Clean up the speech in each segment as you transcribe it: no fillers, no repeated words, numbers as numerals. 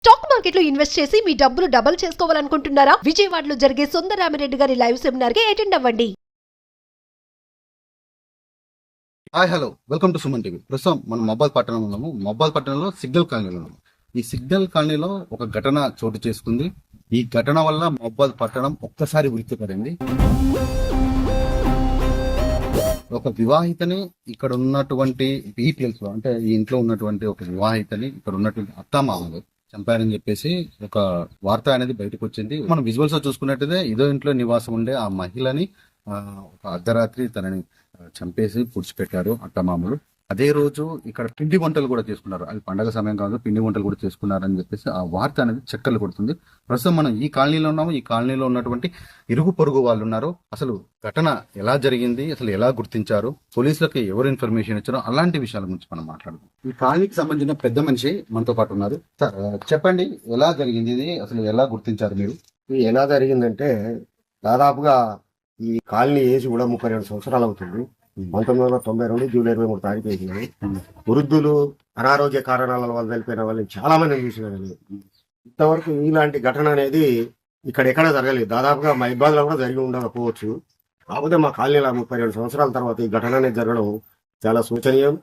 Stock market లో invest చేసి మీ డబ్బులు డబుల్ చేసుకోవాలనుకుంటున్నారా? విజయవాడలో జరిగే సుందరరామిరెడ్డి గారి లైవ్ సెమినార్ కి అటెండ్ అవ్వండి. Hi hello welcome to Suman TV. ప్రస్తుతం మనం మొబైల్ పట్టణంలో ఉన్నాము. మొబైల్ పట్టణంలో సిగ్నల్ కాలనీలో ఉన్నాము. ఈ సిగ్నల్ కాలనీలో ఒక ఘటన చోటు చేసుకుంది. ఈ ఘటన వల్ల మొబైల్ పట్టణం ఒక్కసారి ఉలిక్కిపడింది. ఒక వివాహితని ఇక్కడ ఉన్నటువంటి డీటెయిల్స్ లో, అంటే ఈ ఇంట్లో ఉన్నటువంటి ఒక వివాహితని ఇక్కడ ఉన్నటువంటి అత్తామామలు చంపారని చెప్పేసి ఒక వార్త అనేది బయటకు వచ్చింది. మనం విజువల్స్ లో చూసుకున్నట్టయితే ఇదో ఇంట్లో నివాసం ఉండే ఆ మహిళని ఒక అర్ధరాత్రి తనని చంపేసి పుడిచిపెట్టారు అత్తమామలు. అదే రోజు ఇక్కడ పిండి వంటలు కూడా చేసుకున్నారు. అది పండగ సమయం కాదు, పిండి వంటలు కూడా చేసుకున్నారని చెప్పేసి ఆ వార్త అనేది చక్కర్లు కొడుతుంది. ప్రస్తుతం మనం ఈ కాలనీలో ఉన్నాము. ఈ కాలనీలో ఉన్నటువంటి ఇరుగు పొరుగు వాళ్ళు ఉన్నారు. అసలు ఘటన ఎలా జరిగింది, అసలు ఎలా గుర్తించారు, పోలీసులకి ఎవరు ఇన్ఫర్మేషన్ ఇచ్చారో అలాంటి విషయాల గురించి మనం మాట్లాడదాం. ఈ కాలనీకి సంబంధించిన పెద్ద మనిషి మనతో పాటు ఉన్నారు. సార్ చెప్పండి, ఎలా జరిగింది ఇది, అసలు ఎలా గుర్తించారు మీరు? ఇది ఎలా జరిగిందంటే, దాదాపుగా ఈ కాలనీ ఏజ్ కూడా 32 సంవత్సరాలు అవుతుంది. 1992 జూలై 23 తారీఖు అయింది. వృద్ధులు అనారోగ్య కారణాల వల్ల వెళ్ళిపోయిన వాళ్ళని చాలా మంది చూసినారు. ఇంతవరకు ఇలాంటి ఘటన అనేది ఇక్కడ ఎక్కడ జరగలేదు. దాదాపుగా మా ఇబ్బందులు కూడా జరిగి ఉండకపోవచ్చు. కాకపోతే మా కాలనీలో 32 సంవత్సరాల తర్వాత ఈ ఘటన అనేది జరగడం చాలా శోచనీయం,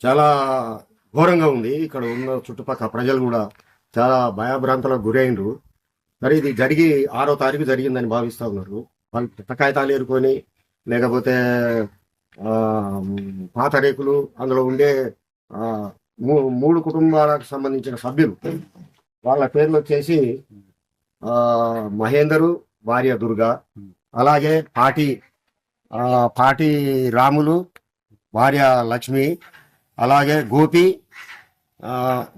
చాలా ఘోరంగా ఉంది. ఇక్కడ ఉన్న చుట్టుపక్కల ప్రజలు కూడా చాలా భయభ్రాంతులకు గురైనరు. మరి ఇది జరిగి 6వ తారీఖు జరిగిందని భావిస్తూ ఉన్నారు. వాళ్ళు పుట్ట కాగితాలు ఏరుకొని, లేకపోతే పాత రేకులు, అందులో ఉండే 3 కుటుంబాలకు సంబంధించిన సభ్యులు, వాళ్ళ పేర్లు వచ్చేసి మహేందరు, భార్య దుర్గా, అలాగే పాటి రాములు, భార్య లక్ష్మి, అలాగే గోపి,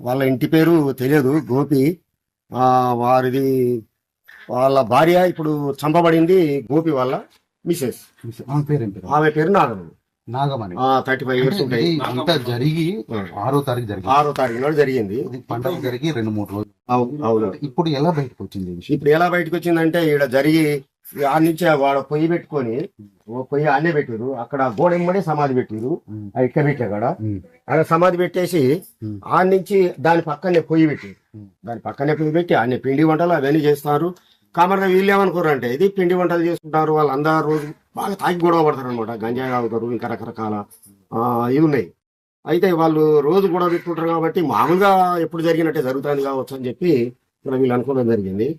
వాళ్ళ ఇంటి పేరు తెలియదు, గోపి. వాళ్ళ భార్య ఇప్పుడు చంపబడింది గోపి వాళ్ళ మిసెస్. ఆమె పేరు నాగమణి. 35 ఇయర్స్ ఉంటాయి. అంతా జరిగి 6వ తారీఖు నాడు జరిగింది. పండుగ జరిగి 2-3 రోజులు. అవును. ఇప్పుడు ఎలా బయటకు వచ్చింది? ఇప్పుడు ఎలా బయటకు వచ్చిందంటే, ఈడ జరిగి ఆ నుంచి వాడు పొయ్యి పెట్టుకొని, పొయ్యి అన్నే పెట్టారు. అక్కడ గోడెమ్మడే సమాధి పెట్టారు. ఇక్కడ పెట్టాకడ అక్కడ సమాధి పెట్టేసి ఆ నుంచి దాని పక్కనే పొయ్యి పెట్టారు. దాని పక్కనే పొయ్యి పెట్టి అన్ని పిండి వంటలు అవన్నీ చేస్తున్నారు. కామన్గా వీళ్ళు ఏమనుకోరు అంటే, ఇది పిండి వంటలు చేసుకుంటారు, వాళ్ళు అందరూ రోజు బాగా తాగి గొడవ పడతారు అనమాట. గంజాయి తాగుతారు, ఇంకా రకరకాల ఇవి ఉన్నాయి. అయితే వాళ్ళు రోజు గొడవ పెట్టుకుంటారు కాబట్టి మామూలుగా ఎప్పుడు జరిగినట్టే జరుగుతుంది కావచ్చు అని చెప్పి ఇక్కడ వీళ్ళు అనుకోవడం జరిగింది.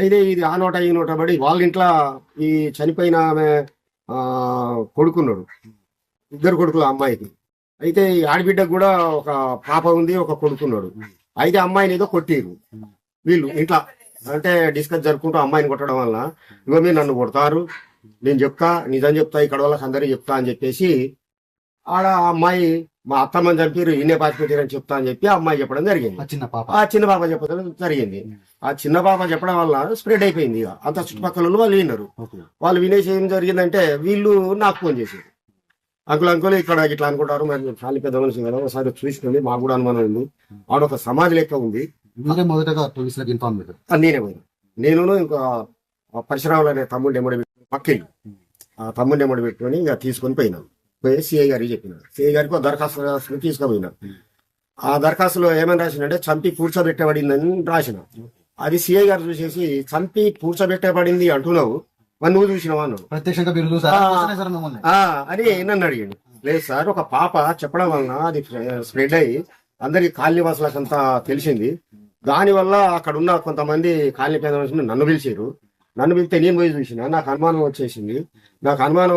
అయితే ఇది ఆ నోట ఈ నోట పడి వాళ్ళ ఇంట్లో ఈ చనిపోయిన ఆమె కొడుకున్నాడు, 2 కొడుకులు అమ్మాయికి. అయితే ఈ ఆడబిడ్డకు కూడా ఒక పాప ఉంది, ఒక కొడుకున్నాడు. అయితే అమ్మాయిని ఏదో కొట్టిరు వీళ్ళు ఇంట్లో. అంటే డిస్కస్ జరుపుకుంటూ అమ్మాయిని కొట్టడం వల్ల, ఇగో మీరు నన్ను కొడతారు, నేను చెప్తా, నిజం చెప్తా, ఇక్కడ వాళ్ళకి అందరికీ చెప్తా అని చెప్పేసి ఆడ అమ్మాయి, మా అత్తమ్మని చంపారు, ఈయనే పాతి పెట్టారని చెప్తా అని చెప్పి ఆ అమ్మాయి చెప్పడం జరిగింది. ఆ చిన్న పాప చెప్పడం జరిగింది. ఆ చిన్న పాప చెప్పడం వల్ల స్ప్రెడ్ అయిపోయింది. ఇక అంత చుట్టుపక్కల వాళ్ళు విన్నారు. వాళ్ళు వినేసి ఏం జరిగిందంటే, వీళ్ళు నాకు ఫోన్ చేశారు. అంకులు ఇక్కడ ఇట్లా అనుకుంటారు, మరి ఫ్యామిలీ పెద్ద మనిషి కదా, ఒకసారి చూసుకోండి, మాకు కూడా అనుమానం ఉంది. ఆడొక సమాధి లెక్క ఉంది. మొదటగా పోలీసులకు ఇన్ఫార్మ్ చేశారు. నేనే పోయినా. నేను ఇంకా పరిశ్రమలు అనే తమ్ముడు ఎమ్మడి పెట్టుకుని పక్కెళ్ళి ఆ తమ్ముడిని ఎమ్మడి పెట్టుకొని ఇంకా తీసుకొని పోయినాను. పోయి సిఐ గారికి చెప్పినాడు. సిఐ గారికి దరఖాస్తు తీసుకుపోయినా. ఆ దరఖాస్తులో ఏమని రాసినంటే, చంపి పూడ్చబెట్టబడిందని రాసిన. అది సిఐ గారు చూసేసి, చంపి పూడ్చబెట్టబడింది అంటున్నావు, మరి నువ్వు చూసినావా అన్నాడు. అని నన్ను అడిగాడు. లేదు సార్, ఒక పాప చెప్పడం వలన అది స్ప్రెడ్ అయ్యి అందరికి కాలనీ వాసులకంతా తెలిసింది. దానివల్ల అక్కడ ఉన్న కొంతమంది కాలనీ పేద మనుషులు నన్ను పిలిచారు. నన్ను పిలిస్తే నేను పోయి చూసిన. నాకు అనుమానం వచ్చేసింది.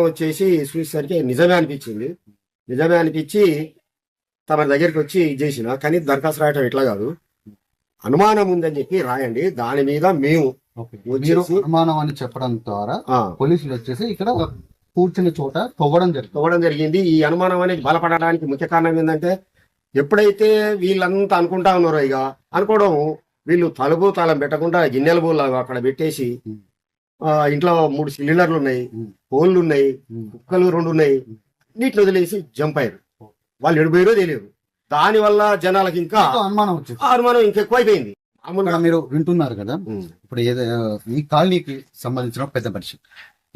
వచ్చేసి చూసేసరికి నిజమే అనిపించింది. నిజమే అనిపించి తమ దగ్గరికి వచ్చి చేసిన. కానీ దరఖాస్తు రాయటం ఇట్లా కాదు, అనుమానం ఉందని చెప్పి రాయండి, దాని మీద మేము అనుమానం అని చెప్పడం ద్వారా పోలీసులు వచ్చేసి ఇక్కడ కూర్చున్న చోట తవ్వడం జరిగింది. ఈ అనుమానం అనేది బలపడడానికి ముఖ్య కారణం ఏంటంటే, ఎప్పుడైతే వీళ్ళంతా అనుకుంటా ఉన్నారో, ఇక అనుకోవడం, వీళ్ళు తలుపు తాళం పెట్టకుండా గిన్నెల బోల్లాగా అక్కడ పెట్టేసి, ఇంట్లో 3 సిలిండర్లు ఉన్నాయి, పోల్లు ఉన్నాయి, కుక్కలు 2 ఉన్నాయి, నీటిని వదిలేసి జంప్ అయ్యారు. వాళ్ళు ఎడిపోయారో తెలియదు. దాని వల్ల జనాలకు ఇంకా అనుమానం ఇంకెక్కువైపోయింది. మీరు వింటున్నారు కదా, ఇప్పుడు ఈ కాలనీకి సంబంధించిన పెద్ద మనిషి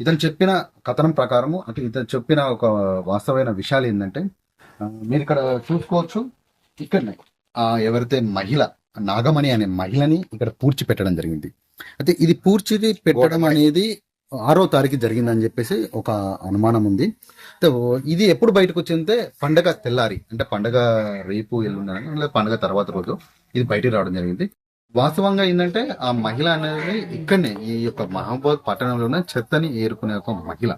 ఇతను చెప్పిన కథనం ప్రకారము, అంటే ఇతను చెప్పిన ఒక వాస్తవమైన విషయాలు ఏంటంటే, మీరు ఇక్కడ చూసుకోవచ్చు, ఇక్కడనే ఎవరైతే మహిళ నాగమణి అనే మహిళని ఇక్కడ పూడ్చి పెట్టడం జరిగింది. అయితే ఇది పూడ్చి పెట్టడం అనేది 6వ తారీఖు జరిగిందని చెప్పేసి ఒక అనుమానం ఉంది. అయితే ఇది ఎప్పుడు బయటకు వచ్చిందంటే పండగ తెల్లారి, అంటే పండగ రేపు ఎల్లుండని లేదా పండగ తర్వాత రోజు ఇది బయటికి రావడం జరిగింది. వాస్తవంగా ఏంటంటే ఆ మహిళ అనేది ఇక్కడనే ఈ యొక్క మహబూబాద్ పట్టణంలోనే చెత్తని ఏరుకునే ఒక మహిళ.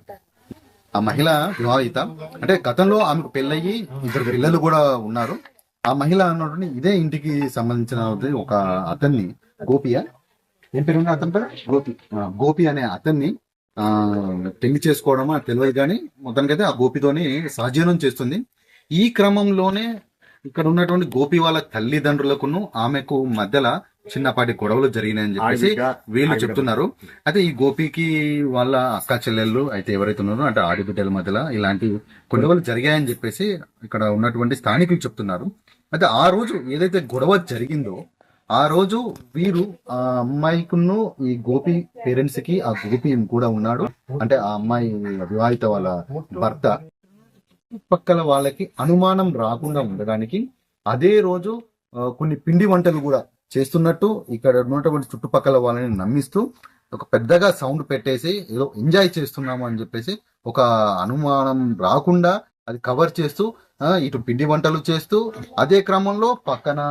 ఆ మహిళ వివాహిత, అంటే గతంలో ఆమెకు పెళ్ళయి 2 పిల్లలు కూడా ఉన్నారు. ఆ మహిళ అన్నటువంటి ఇదే ఇంటికి సంబంధించిన ఒక అతన్ని, గోపియా ఏం పేరు అతని పేరు గోపి అనే అతన్ని పెళ్లి చేసుకోవడం అని తెలియదు, కానీ మొత్తానికైతే ఆ గోపితోని సహజీవనం చేస్తుంది. ఈ క్రమంలోనే ఇక్కడ ఉన్నటువంటి గోపి వాళ్ళ తల్లిదండ్రులకును ఆమెకు మధ్యలో చిన్నపాటి గొడవలు జరిగినాయని చెప్పేసి వీళ్ళు చెప్తున్నారు. అయితే ఈ గోపికి వాళ్ళ అక్క చెల్లెళ్ళు అయితే ఎవరైతే ఉన్నారో అంటే ఆడిబిడ్డల మధ్యలో ఇలాంటి గొడవలు జరిగాయని చెప్పేసి ఇక్కడ ఉన్నటువంటి స్థానికులు చెప్తున్నారు. అయితే ఆ రోజు ఏదైతే గొడవ జరిగిందో ఆ రోజు వీరు ఆ అమ్మాయికును ఈ గోపి పేరెంట్స్ కి ఆ గోపి కూడా ఉన్నాడు, అంటే ఆ అమ్మాయి వివాహిత వాళ్ళ భర్త, పక్కల వాళ్ళకి అనుమానం రాకుండా ఉండడానికి అదే రోజు కొన్ని పిండి వంటలు కూడా చేస్తున్నట్టు ఇక్కడ ఉన్నటువంటి చుట్టుపక్కల వాళ్ళని నమ్మిస్తూ ఒక పెద్దగా సౌండ్ పెట్టేసి ఏదో ఎంజాయ్ చేస్తున్నాము అని చెప్పేసి ఒక అనుమానం రాకుండా అది కవర్ చేస్తూ ఇటు పిండి వంటలు చేస్తూ అదే క్రమంలో పక్కన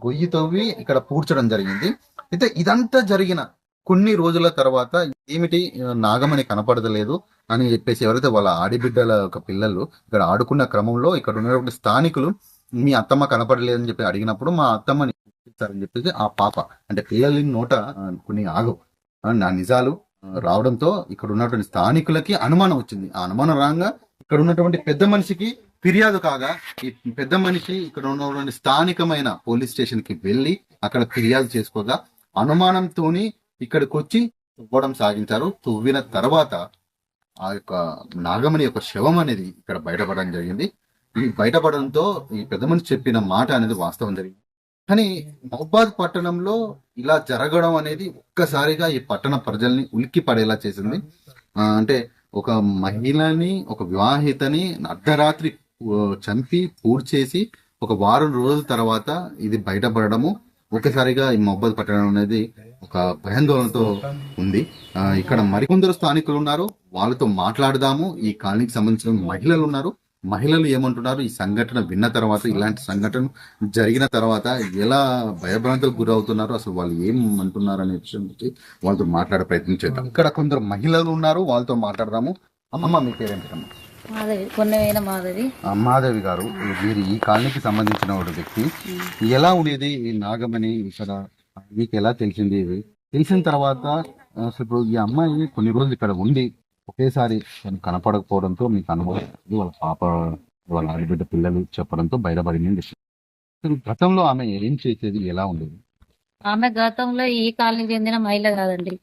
గొయ్యి తవ్వి ఇక్కడ పూడ్చడం జరిగింది. అయితే ఇదంతా జరిగిన కొన్ని రోజుల తర్వాత ఏమిటి నాగమణి కనపడలేదు అని చెప్పేసి ఎవరైతే వాళ్ళ ఆడిబిడ్డల యొక్క పిల్లలు ఇక్కడ ఆడుకున్న క్రమంలో ఇక్కడ ఉన్నటువంటి స్థానికులు మీ అత్తమ్మ కనపడలేదని చెప్పి అడిగినప్పుడు మా అత్తమ్మని ఇస్తారని చెప్పేసి ఆ పాప అంటే పిల్లల నోట కొన్ని ఆగవు నా నిజాలు రావడంతో ఇక్కడ ఉన్నటువంటి స్థానికులకి అనుమానం వచ్చింది. ఆ అనుమానం రాగా ఇక్కడ ఉన్నటువంటి పెద్ద మనిషికి ఫిర్యాదు కాగా ఈ పెద్ద మనిషి ఇక్కడ ఉన్నటువంటి స్థానికమైన పోలీస్ స్టేషన్ కి వెళ్లి అక్కడ ఫిర్యాదు చేసుకోగా అనుమానంతోని ఇక్కడికి వచ్చి తవ్వడం సాగించారు. తవ్విన తర్వాత ఆ యొక్క నాగమణి యొక్క శవం అనేది ఇక్కడ బయటపడడం జరిగింది. ఈ బయటపడడంతో ఈ పెద్ద మనిషి చెప్పిన మాట అనేది వాస్తవం జరిగింది. కానీ మహబూబాద్ పట్టణంలో ఇలా జరగడం అనేది ఒక్కసారిగా ఈ పట్టణ ప్రజల్ని ఉలిక్కి పడేలా చేసింది. అంటే ఒక మహిళని, ఒక వివాహితని అర్ధరాత్రి చంపి పూడ్చేసి ఒక వారం రోజుల తర్వాత ఇది బయటపడడము ఒక్కసారిగా ఈ మహబూబాద్ పట్టణం అనేది ఒక భయాందోళనతో ఉంది. ఇక్కడ మరికొందరు స్థానికులు ఉన్నారు, వాళ్ళతో మాట్లాడదాము. ఈ కాలనీకి సంబంధించిన మహిళలు ఉన్నారు, మహిళలు ఏమంటున్నారు ఈ సంఘటన విన్న తర్వాత, ఇలాంటి సంఘటన జరిగిన తర్వాత ఎలా భయభ్రాంతులకు గురవుతున్నారు, అసలు వాళ్ళు ఏం అంటున్నారు అనే విషయం గురించి వాళ్ళతో మాట్లాడే ప్రయత్నం చేద్దాం. ఇక్కడ కొందరు మహిళలు ఉన్నారు, వాళ్ళతో మాట్లాడదాము. అమ్మమ్మ మీ పేరేంటమ్మా? మాధవి గారు, మీరు ఈ కాలనీకి సంబంధించిన ఒక వ్యక్తి. ఎలా ఉండేది ఈ నాగమణి ఇక్కడ మీకు ఎలా తెలిసింది? ఇది తెలిసిన తర్వాత అసలు ఇప్పుడు ఈ అమ్మాయి కొన్ని రోజులు ఇక్కడ ఉండి ఒకేసారి కనపడకపోవడంతో మీకు అనుభవం, వాళ్ళ పాప వాళ్ళ ఆడబిడ్డ పిల్లలు చెప్పడంతో బయటపడింది. గతంలో ఆమె ఏం చేసేది, ఎలా ఉండేది? ఆమె గతంలో ఈ కాలనీకి చెందిన మహిళ కాదండి.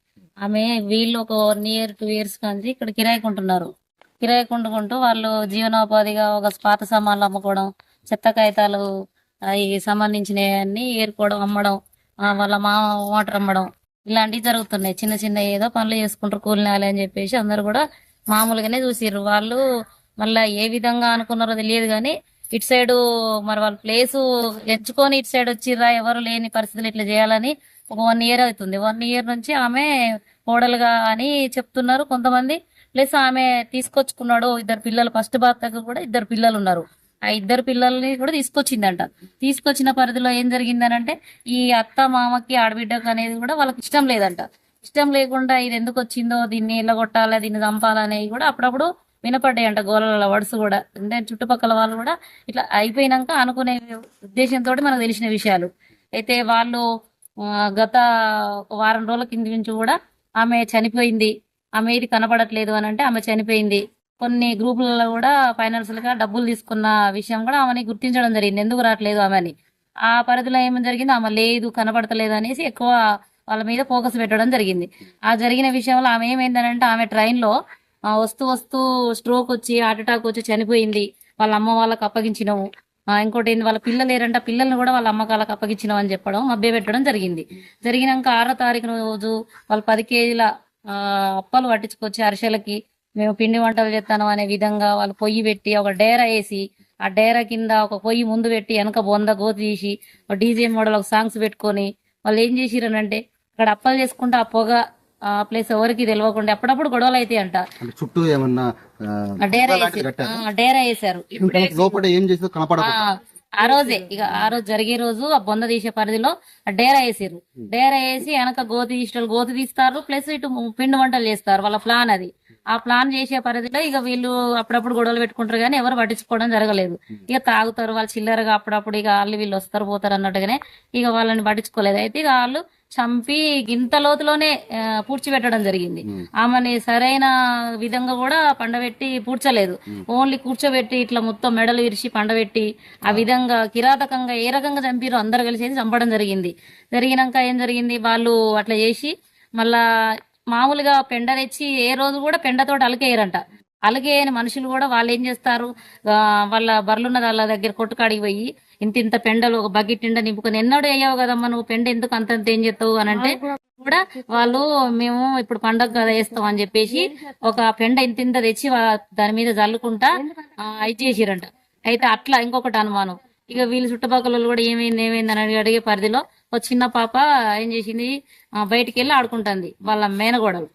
ఆమె వీళ్ళు ఒక 1 year 2 years కానీ ఇక్కడ కిరాయి కొంటున్నారు. కిరాయి కొంటుకుంటూ వాళ్ళు జీవనోపాధిగా ఒక పాత సామాన్లు అమ్ముకోవడం, చెత్త కాగితాలు అవి సంబంధించినవన్నీ ఏరుకోవడం, అమ్మడం, వాళ్ళ వాటర్ అమ్మడం ఇలాంటివి జరుగుతున్నాయి. చిన్న చిన్న ఏదో పనులు చేసుకుంటారు కూలినాలి అని చెప్పేసి అందరు కూడా మామూలుగానే చూసిర్రు. వాళ్ళు మళ్ళీ ఏ విధంగా అనుకున్నారో తెలియదు కానీ ఇటు సైడ్ మరి వాళ్ళ ప్లేసు ఎంచుకొని ఇటు సైడ్ వచ్చిర్రా, ఎవరు లేని పరిస్థితులు ఇట్లా చేయాలని ఒక 1 year అవుతుంది. 1 year నుంచి ఆమె కోడలుగా అని చెప్తున్నారు కొంతమంది. ప్లస్ ఆమె తీసుకొచ్చుకున్నాడు 2 పిల్లలు, ఫస్ట్ భర్తకు కూడా 2 పిల్లలు ఉన్నారు. ఆ 2 పిల్లల్ని కూడా తీసుకొచ్చిందంట. తీసుకొచ్చిన పరిధిలో ఏం జరిగిందనంటే ఈ అత్త మామకి ఆడబిడ్డకు అనేది కూడా వాళ్ళకి ఇష్టం లేదంట. ఇష్టం లేకుండా ఇది ఎందుకు వచ్చిందో, దీన్ని ఎల్లగొట్టాలి, దీన్ని చంపాలనేవి కూడా అప్పుడప్పుడు వినపడ్డాయంట గోళల వడుసు కూడా. అంటే చుట్టుపక్కల వాళ్ళు కూడా ఇట్లా అయిపోయినాక అనుకునే ఉద్దేశంతో మనకు తెలిసిన విషయాలు. అయితే వాళ్ళు గత 1 వారం రోజుల కింద నుంచి కూడా ఆమె చనిపోయింది, ఆమె ఇది కనపడట్లేదు అని అంటే ఆమె చనిపోయింది. కొన్ని గ్రూపులలో కూడా ఫైనాన్షియల్ గా డబ్బులు తీసుకున్న విషయం కూడా ఆమెని గుర్తించడం జరిగింది, ఎందుకు రావట్లేదు ఆమె అని. ఆ పరిధిలో ఏమని జరిగింది, ఆమె లేదు కనపడతలేదు అనేసి ఎక్కువ వాళ్ళ మీద ఫోకస్ పెట్టడం జరిగింది. ఆ జరిగిన విషయంలో ఆమె ఏమైందనంటే ఆమె ట్రైన్లో వస్తూ వస్తూ స్ట్రోక్ వచ్చి హార్ట్ అటాక్ వచ్చి చనిపోయింది. వాళ్ళ అమ్మ వాళ్ళకి అప్పగించినాము. ఇంకోటి ఏంది, వాళ్ళ పిల్లలు లేరంట, పిల్లల్ని కూడా వాళ్ళ అమ్మకాలకు అప్పగించినాం అని చెప్పడం, మభ్య పెట్టడం జరిగింది. జరిగినాక 6వ తారీఖు రోజు వాళ్ళు 10 kg అప్పాలు పట్టించుకొచ్చి అరిసెలకి మేము పిండి వంటలు చేస్తాను అనే విధంగా వాళ్ళు పొయ్యి పెట్టి ఒక డేరా వేసి ఆ డేరా కింద ఒక పొయ్యి ముందు పెట్టి వెనక బొంద గోతి తీసి ఒక డీజే మోడల్ ఒక సాంగ్స్ పెట్టుకొని వాళ్ళు ఏం చేసిరనంటే అక్కడ అప్పలు చేసుకుంటే ఆ పొగ ఆ ప్లేస్ ఎవరికి తెలియకుండా అప్పుడప్పుడు గొడవలు అయితే అంట. అంటే చుట్టూ ఏమన్నా డేరా వేసారు. లోపల ఏం చేస్తే కనపడదు. ఆ రోజే ఇక ఆ రోజు జరిగే రోజు ఆ బొంద తీసే పరిధిలో డేరా వేసారు. డేరా వేసి వెనక గోతి తీస్తారు, ప్లస్ ఇటు పిండి వంటలు చేస్తారు. వాళ్ళ ప్లాన్ అది. ఆ ప్లాన్ చేసే పరిధిలో ఇక వీళ్ళు అప్పుడప్పుడు గొడవలు పెట్టుకుంటారు కానీ ఎవరు పట్టించుకోవడం జరగలేదు. ఇక తాగుతారు వాళ్ళు చిల్లరగా, అప్పుడప్పుడు ఇక వాళ్ళు వీళ్ళు వస్తారు పోతారు అన్నట్టుగానే ఇక వాళ్ళని పట్టించుకోలేదు. అయితే ఇక వాళ్ళు చంపి గింత లోతులోనే పూడ్చిపెట్టడం జరిగింది. ఆమెని సరైన విధంగా కూడా పండబెట్టి పూడ్చలేదు. ఓన్లీ కూర్చోబెట్టి ఇట్లా మొత్తం మెడలు విరిచి పండబెట్టి ఆ విధంగా కిరాతకంగా ఏ రకంగా చంపిరో అందరు కలిసి చంపడం జరిగింది. జరిగినాక ఏం జరిగింది, వాళ్ళు అట్లా చేసి మళ్ళా మామూలుగా పెండ తెచ్చి ఏ రోజు కూడా పెండతోటి అలకేయరంట. అలకేయని మనుషులు కూడా వాళ్ళు ఏం చేస్తారు, వాళ్ళ బర్లున్న వాళ్ళ దగ్గర కొట్టుకాడికి పోయి ఇంత పెండలు ఒక బకెట్ నిండా నింపుకొని ఎన్నడూ అయ్యావు కదమ్మా నువ్వు పెండ ఎందుకు అంత ఏం చేస్తావు అని అంటే కూడా వాళ్ళు మేము ఇప్పుడు పండగ కదా వేస్తాం అని చెప్పేసి ఒక పెండ ఇంత తెచ్చి దాని మీద జల్లుకుంటా ఇది చేసిరంట. అయితే అట్లా ఇంకొకటి అనుమానం, ఇక వీళ్ళు చుట్టుపక్కల కూడా ఏమైంది అని అడిగే పరిధిలో ఒక చిన్న పాప ఏం చేసింది, బయటికి వెళ్ళి ఆడుకుంటుంది వాళ్ళ మేనగోడలు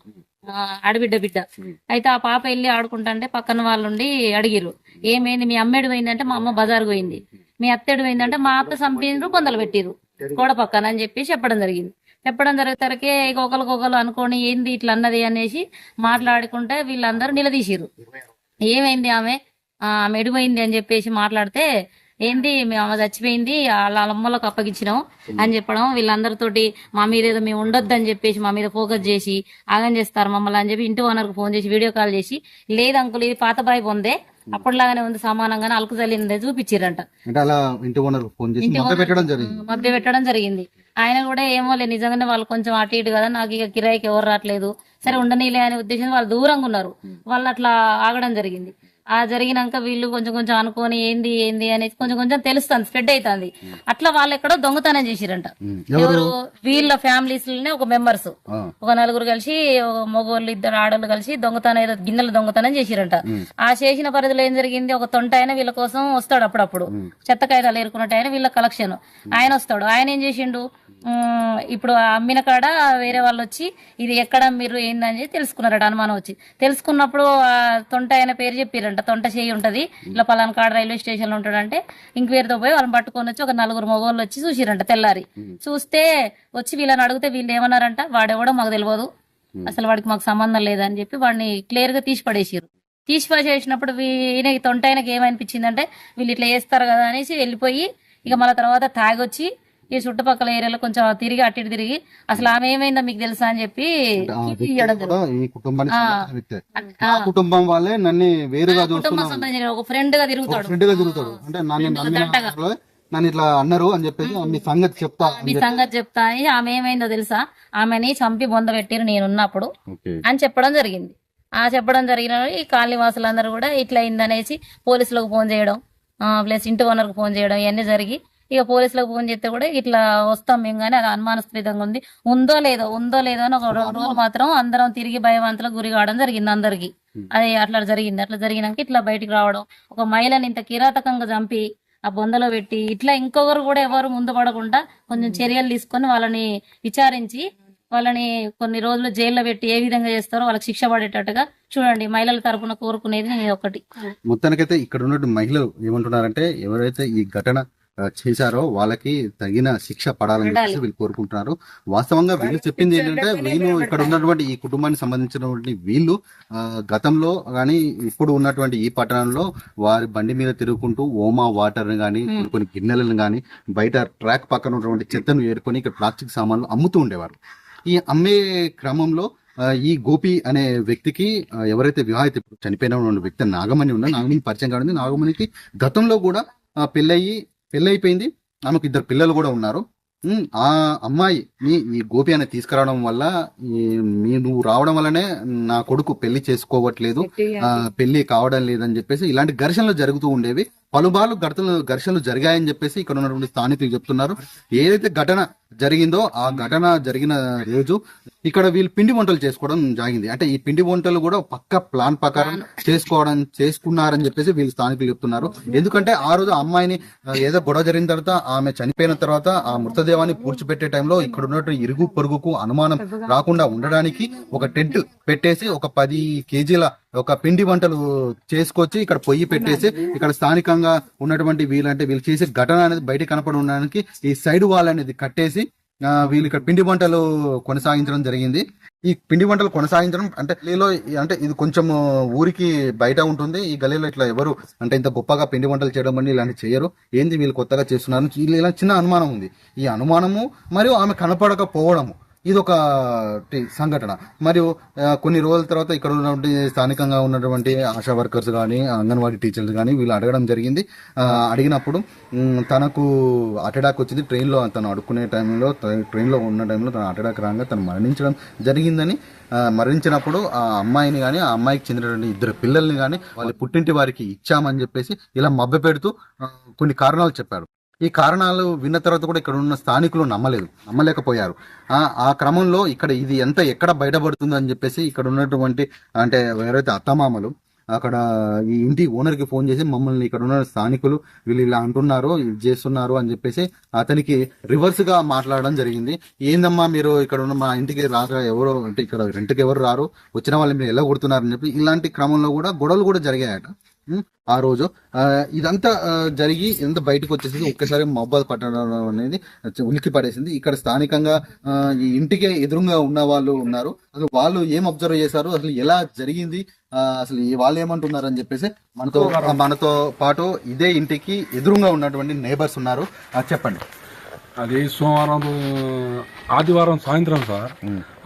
ఆడబిడ్డ బిడ్డ. అయితే ఆ పాప వెళ్ళి ఆడుకుంటుంటే పక్కన వాళ్ళుండి అడిగిరు, ఏమైంది మీ అమ్మేడు పోయిందంటే మా అమ్మ బజారు పోయింది, మీ అత్తేడు పోయిందంటే మా అత్త చంపినరు బొందలు పెట్టిరు గోడ పక్కన అని చెప్పి చెప్పడం జరిగింది. చెప్పడం జరిగేసరికి ఇక ఒకరికొకరు అనుకొని ఏంది ఇట్లా అన్నది అనేసి మాట్లాడుకుంటే వీళ్ళందరూ నిలదీసిరు, ఏమైంది ఆమె ఎడిపోయింది అని చెప్పేసి మాట్లాడితే ఏంది మేము ఆమె చచ్చిపోయింది వాళ్ళ అమ్మలకు అప్పగించినాం అని చెప్పడం. వీళ్ళందరితోటి మా మీద ఏదో మేము ఉండొద్దు అని చెప్పేసి మా మీద ఫోకస్ చేసి ఆగం చేస్తారు మమ్మల్ని అని చెప్పి ఇంటి ఓనర్కి ఫోన్ చేసి వీడియో కాల్ చేసి, లేదు అంకుల్ ఇది పాత బాయ్ పొందే అప్పటిలాగానే ఉంది సమానంగానే అలుకు చల్లిందే చూపించారంట. మధ్య పెట్టడం జరిగింది. ఆయన కూడా ఏమో లే నిజంగానే వాళ్ళు కొంచెం అటు ఇటు కదా, నాకు ఇక కిరాయికి ఎవరు రావట్లేదు సరే ఉండనీలే అనే ఉద్దేశంతో వాళ్ళు దూరంగా ఉన్నారు. వాళ్ళు అట్లా ఆగడం జరిగింది. ఆ జరిగినాక వీళ్ళు కొంచెం కొంచెం అనుకొని ఏంది అనేది కొంచెం తెలుస్తుంది, స్ప్రెడ్ అవుతుంది. అట్లా వాళ్ళు ఎక్కడో దొంగతనం చేసిరంట. ఎవరు వీళ్ళ ఫ్యామిలీస్ లోనే ఒక మెంబర్స్ ఒక నలుగురు కలిసి మగోళ్ళు ఇద్దరు ఆడోళ్ళు కలిసి దొంగతనం ఏదో గిన్నెల దొంగతనం చేసిరంట. ఆ చేసిన పరిధిలో ఏం జరిగింది, ఒక తొంట ఆయన వీళ్ళ కోసం వస్తాడు అప్పుడప్పుడు, చెత్త కాయలు ఏరుకున్నట్టు ఆయన వీళ్ళ కలెక్షన్ ఆయన వస్తాడు. ఆయన ఏం చేసిండు, ఇప్పుడు అమ్మిన కాడ వేరే వాళ్ళు వచ్చి ఇది ఎక్కడ మీరు ఏందని తెలుసుకున్నారట. అనుమానం వచ్చి తెలుసుకున్నప్పుడు ఆ తొంట ఆయన పేరు చెప్పారంట, తొంట చేయి ఉంటది ఇట్లా పలానా కాడ రైల్వే స్టేషన్ లో ఉంటాడంటే ఇంక్వైరీతో పోయి వాళ్ళని పట్టుకొని వచ్చి ఒక నలుగురు మగవాళ్ళు వచ్చి చూసిరంట. తెల్లారి చూస్తే వచ్చి వీళ్ళని అడిగితే వీళ్ళు ఏమన్నారంట, వాడెవడో మాకు తెలియదు అసలు వాడికి మాకు సంబంధం లేదని చెప్పి వాడిని క్లియర్ గా తీసి పడేసారు. తీసి పడేసినప్పుడు ఈయన తొంట ఆయనకి ఏమనిపించిందంటే వీళ్ళు ఇట్లా చేస్తారు కదా అనేసి వెళ్ళిపోయి ఇక మళ్ళీ తర్వాత తాగొచ్చి ఈ చుట్టుపక్కల ఏరియాలో కొంచెం తిరిగి అటు ఇటు తిరిగి అసలు ఆమె ఏమైందో మీకు తెలుసా అని చెప్పి కుటుంబం వాళ్ళే నన్ను వేరుగా ఒక ఫ్రెండ్ గా తిరుగుతాడు అంటే నన్ను ఇట్లా అన్నారు అని చెప్పేసి మీ సంగతి చెప్తా అని ఆమె ఏమైందో తెలుసా, ఆమెని చంపి బొంద పెట్టిరు నేనున్నప్పుడు అని చెప్పడం జరిగింది. ఆ చెప్పడం జరిగిన ఈ కాలనీ వాసులందరూ కూడా ఇట్లా అయిందనేసి పోలీసులకు ఫోన్ చేయడం, ప్లస్ ఇంటి ఓనర్కి ఫోన్ చేయడం ఇవన్నీ జరిగి ఇక పోలీసులకు ఫోన్ చేస్తే కూడా ఇట్లా వస్తాం మేము కానీ అది అనుమానాస్పదంగా ఉంది, ఉందో లేదో అని ఒక రోజు మాత్రం అందరం తిరిగి భయవంతులకు గురి కావడం జరిగింది అందరికి. అది అట్లా జరిగినాక ఇట్లా బయటికి రావడం, ఒక మహిళని ఇంత కిరాతకంగా చంపి ఆ బొందలో పెట్టి ఇట్లా ఇంకొకరు కూడా ఎవరు ముందు పడకుండా కొంచెం చర్యలు తీసుకొని వాళ్ళని విచారించి వాళ్ళని కొన్ని రోజులు జైల్లో పెట్టి ఏ విధంగా చేస్తారో వాళ్ళకి శిక్ష పడేటట్టుగా చూడండి. మహిళల తరపున కోరుకునేది ఒకటి. మొత్తానికైతే ఇక్కడ ఉన్న మహిళలు ఏమంటున్నారంటే ఎవరైతే ఈ ఘటన చేశారో వాళ్ళకి తగిన శిక్ష పడాలని చెప్పేసి వీళ్ళు కోరుకుంటున్నారు. వాస్తవంగా వీళ్ళు చెప్పింది ఏంటంటే వీళ్ళు ఇక్కడ ఉన్నటువంటి ఈ కుటుంబానికి సంబంధించినటువంటి వీళ్ళు గతంలో కానీ ఇప్పుడు ఉన్నటువంటి ఈ పట్టణంలో వారి బండి మీద తిరుగుకుంటూ ఓమా వాటర్ గానీ కొన్ని గిన్నెలను గానీ బయట ట్రాక్ పక్కన ఉన్నటువంటి చెత్తను ఏరుకొని ఇక్కడ ప్లాస్టిక్ సామాన్లు అమ్ముతూ ఉండేవారు. ఈ అమ్మే క్రమంలో ఈ గోపి అనే వ్యక్తికి ఎవరైతే వివాహిత చనిపోయిన వ్యక్తి నాగమణి ఉన్నా, నాగమణి పరిచయం కాదు. నాగమణికి గతంలో కూడా పెళ్ళైపోయింది, ఆమెకు 2 పిల్లలు కూడా ఉన్నారు. ఆ అమ్మాయిని ఈ గోపి అనేది తీసుకురావడం వల్ల నువ్వు రావడం వల్లనే నా కొడుకు పెళ్లి చేసుకోవట్లేదు, పెళ్లి కావడం లేదని చెప్పేసి ఇలాంటి ఘర్షణలు జరుగుతూ ఉండేవి. పలుబార్లు ఘర్షణలు జరిగాయని చెప్పేసి ఇక్కడ ఉన్నటువంటి స్థానికులు చెప్తున్నారు. ఏదైతే ఘటన జరిగిందో ఆ ఘటన జరిగిన రోజు ఇక్కడ వీళ్ళు పిండి వంటలు చేసుకోవడం జరిగింది. అంటే ఈ పిండి వంటలు కూడా పక్క ప్లాన్ ప్రకారం చేసుకున్నారని చెప్పేసి వీళ్ళు స్థానికులు చెప్తున్నారు. ఎందుకంటే ఆ రోజు అమ్మాయిని ఏదో గొడవ జరిగిన తర్వాత ఆమె చనిపోయిన తర్వాత ఆ మృతదేవాన్ని పూడ్చిపెట్టే టైంలో ఇక్కడ ఉన్నట్టు ఇరుగు పొరుగుకు అనుమానం రాకుండా ఉండడానికి ఒక టెంట్ పెట్టేసి ఒక 10 కేజీల ఒక పిండి వంటలు చేసుకొచ్చి ఇక్కడ పొయ్యి పెట్టేసి ఇక్కడ స్థానికంగా ఉన్నటువంటి వీళ్ళు చేసే ఘటన అనేది బయట కనపడి ఉండడానికి ఈ సైడ్ వాల్ అనేది కట్టేసి వీళ్ళు ఇక్కడ పిండి వంటలు కొనసాగించడం జరిగింది. ఈ పిండి వంటలు కొనసాగించడం అంటే అంటే ఇది కొంచెం ఊరికి బయట ఉంటుంది. ఈ గలీలో ఇట్లా ఎవరు అంటే ఇంత గొప్పగా పిండి వంటలు చేయడం అని ఇలాంటి చేయరు. ఏంది వీళ్ళు కొత్తగా చేస్తున్నారు, ఇలా చిన్న అనుమానం ఉంది. ఈ అనుమానము మరియు ఆమె కనపడకపోవడము ఇది ఒక సంఘటన. మరియు కొన్ని రోజుల తర్వాత ఇక్కడ ఉన్నటువంటి స్థానికంగా ఉన్నటువంటి ఆశా వర్కర్స్ కానీ అంగన్వాడీ టీచర్స్ కానీ వీళ్ళు అడగడం జరిగింది. అడిగినప్పుడు తనకు అటాక్ వచ్చింది ట్రైన్లో, తను అడుక్కునే టైంలో ట్రైన్లో ఉన్న టైంలో తను అటాక్ రాగా తను మరణించడం జరిగిందని, మరణించినప్పుడు ఆ అమ్మాయిని కానీ ఆ అమ్మాయికి చెందినటువంటి 2 పిల్లల్ని కానీ వాళ్ళ పుట్టింటి వారికి ఇచ్చామని చెప్పేసి ఇలా మభ్య పెడుతూ కొన్ని కారణాలు చెప్పారు. ఈ కారణాలు విన్న తర్వాత కూడా ఇక్కడ ఉన్న స్థానికులు నమ్మలేకపోయారు. ఆ క్రమంలో ఇక్కడ ఇది ఎక్కడ బయటపడుతుందో అని చెప్పేసి ఇక్కడ ఉన్నటువంటి అంటే ఎవరైతే అత్తమామలు అక్కడ ఈ ఇంటి ఓనర్కి ఫోన్ చేసి మమ్మల్ని ఇక్కడ ఉన్న స్థానికులు వీళ్ళు ఇలా అంటున్నారు, ఇది చేస్తున్నారు అని చెప్పేసి అతనికి రివర్స్ గా మాట్లాడడం జరిగింది. ఏందమ్మా మీరు ఇక్కడ ఉన్న మా ఇంటికి రాక ఎవరో అంటే ఇక్కడ రెంట్కి ఎవరు రారు, వచ్చిన వాళ్ళు మీరు ఎలా కొడుతున్నారని చెప్పి ఇలాంటి క్రమంలో కూడా గొడవలు కూడా జరిగాయట. ఆ రోజు ఇదంతా జరిగి ఎంత బయటకు వచ్చేసి ఒక్కసారి మహబాద్ పట్టణం అనేది ఉలిక్కి పడేసింది. ఇక్కడ స్థానికంగా ఈ ఇంటికే ఎదురుగా ఉన్న వాళ్ళు ఉన్నారు. అసలు వాళ్ళు ఏం అబ్జర్వ్ చేశారు, అసలు ఎలా జరిగింది, అసలు వాళ్ళు ఏమంటున్నారు అని చెప్పేసి మనతో పాటు ఇదే ఇంటికి ఎదురుగా ఉన్నటువంటి నేబర్స్ ఉన్నారు. చెప్పండి. అది ఆదివారం సాయంత్రం సార్.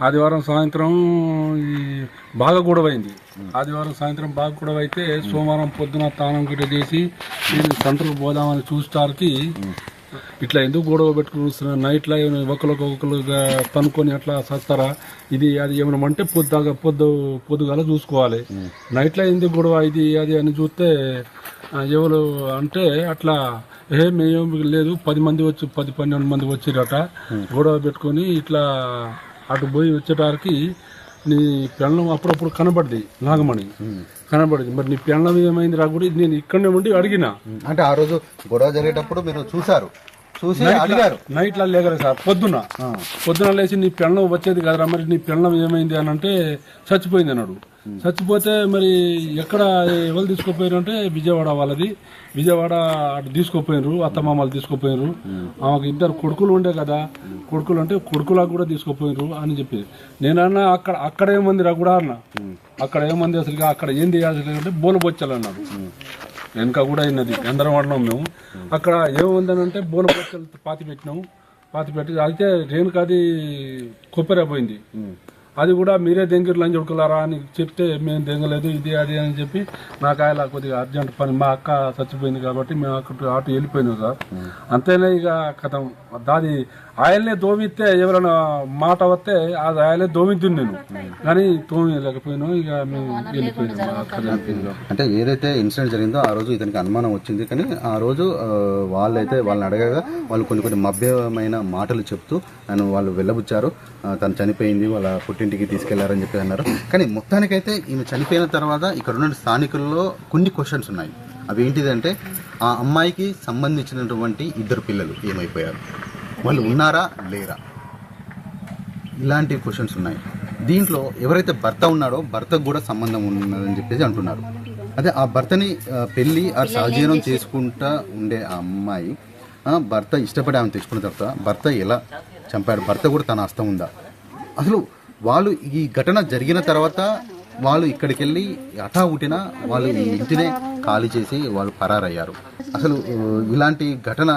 ఆదివారం సాయంత్రం ఈ బాగా గొడవైంది. ఆదివారం సాయంత్రం బాగా గొడవ అయితే సోమవారం పొద్దున తానం గిట్ట చేసి సెంటర్కి పోదామని చూస్తానికి ఇట్లా ఎందుకు గొడవ పెట్టుకుని చూస్తున్నారు, నైట్లో ఒకరికొకరుగా పనుకొని అట్లా చస్తారా, ఇది అది ఏమైనా అంటే పొద్దుగాల చూసుకోవాలి, నైట్లో ఎందుకు గొడవ ఇది అది అని చూస్తే ఎవరు అంటే అట్లా మేమేం లేదు 10 మంది వచ్చి 10-12 మంది వచ్చిరట గొడవ పెట్టుకొని ఇట్లా అటు పోయి వచ్చేటానికి నీ పెళ్ళం అప్పుడప్పుడు కనబడింది, నాగమణి కనబడింది. మరి నీ పెళ్ళం ఏమైంది రా కూడా నేను ఇక్కడనే ఉండి అడిగిన. అంటే ఆ రోజు గొడవ జరిగేటప్పుడు మీరు చూసారు, చూసి అడిగారు. నైట్లో లేగలే సార్. పొద్దున లేచి నీ పెళ్ళం వచ్చేది కదరా, మరి నీ పెళ్ళం ఏమైంది అని అంటే చచ్చిపోయింది అన్నాడు. చచ్చిపోతే మరి ఎక్కడ ఎవరు తీసుకుపోయారు అంటే విజయవాడ వాళ్ళది, విజయవాడ అటు తీసుకుపోయినారు, అత్తమామలు తీసుకుపోయినారు. ఆమెకు 2 కొడుకులు ఉండే కదా, కొడుకులు అంటే కొడుకులకు కూడా తీసుకుపోయినారు అని చెప్పి నేనన్నా అక్కడ ఏమంది రా కూడా అన్న, అక్కడ ఏమంది అసలు అక్కడ ఏంది అసలు అంటే బోలబొచ్చలు అన్నారు. వెనక కూడా అయినది ఎందరం వాడినాం మేము. అక్కడ ఏముందని అంటే బోలబొచ్చలు పాతి పెట్టి అయితే రేణుకాది కొబ్బరి పోయింది. అది కూడా మీరే దెంగిర్లు అని చెడుకులారా అని చెప్తే మేము దెంగలేదు ఇది అది అని చెప్పి నాకు ఆయన కొద్దిగా అర్జెంట్ పని, మా అక్క చచ్చిపోయింది కాబట్టి మేము అటు వెళ్ళిపోయినాం సార్. అంతేనే ఇక కథం. దాది ఆయనే దోమిస్తే ఎవరైనా మాట వస్తే అది ఆయనే దోమిద్దును నేను, కానీ దోమిలేకపోయినా ఇక మేము వెళ్ళిపోయినాం. అంటే ఏదైతే ఇన్సిడెంట్ జరిగిందో ఆ రోజు ఇతనికి అనుమానం వచ్చింది, కానీ ఆ రోజు వాళ్ళని అడగగా వాళ్ళు కొన్ని మభ్యమైన మాటలు చెప్తూ వాళ్ళు వెళ్ళబుచ్చారు. తను చనిపోయింది, వాళ్ళ పుట్టింటికి తీసుకెళ్లారని చెప్పి అన్నారు. కానీ మొత్తానికైతే ఈమె చనిపోయిన తర్వాత ఇక్కడ ఉన్న స్థానికుల్లో కొన్ని క్వశ్చన్స్ ఉన్నాయి. అవి ఏంటిదంటే ఆ అమ్మాయికి సంబంధించినటువంటి 2 పిల్లలు ఏమైపోయారు, వాళ్ళు ఉన్నారా లేరా, ఇలాంటి క్వశ్చన్స్ ఉన్నాయి. దీంట్లో ఎవరైతే భర్త ఉన్నాడో భర్తకు కూడా సంబంధం ఉన్నదని చెప్పేసి అంటున్నారు. అదే ఆ భర్తని పెళ్లి సహజీవనం చేసుకుంటా ఉండే ఆ అమ్మాయి భర్త ఇష్టపడి ఆమె తెచ్చుకున్న తర్వాత భర్త ఎలా చంపాడు, భర్త కూడా తన హస్తం ఉందా, అసలు వాళ్ళు ఈ ఘటన జరిగిన తర్వాత వాళ్ళు ఇక్కడికి వెళ్ళి హఠావుటిన వాళ్ళు ఈ ఇంటినే ఖాళీ చేసి వాళ్ళు పరారయ్యారు. అసలు ఇలాంటి ఘటన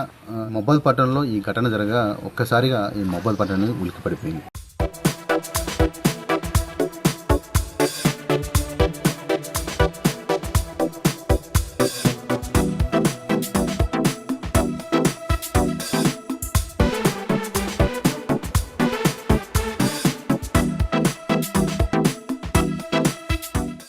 మహబాద్ పట్టణంలో ఈ ఘటన జరగా ఒక్కసారిగా ఈ మహబాద్ పట్టణం ఉలిక్కి పడిపోయింది.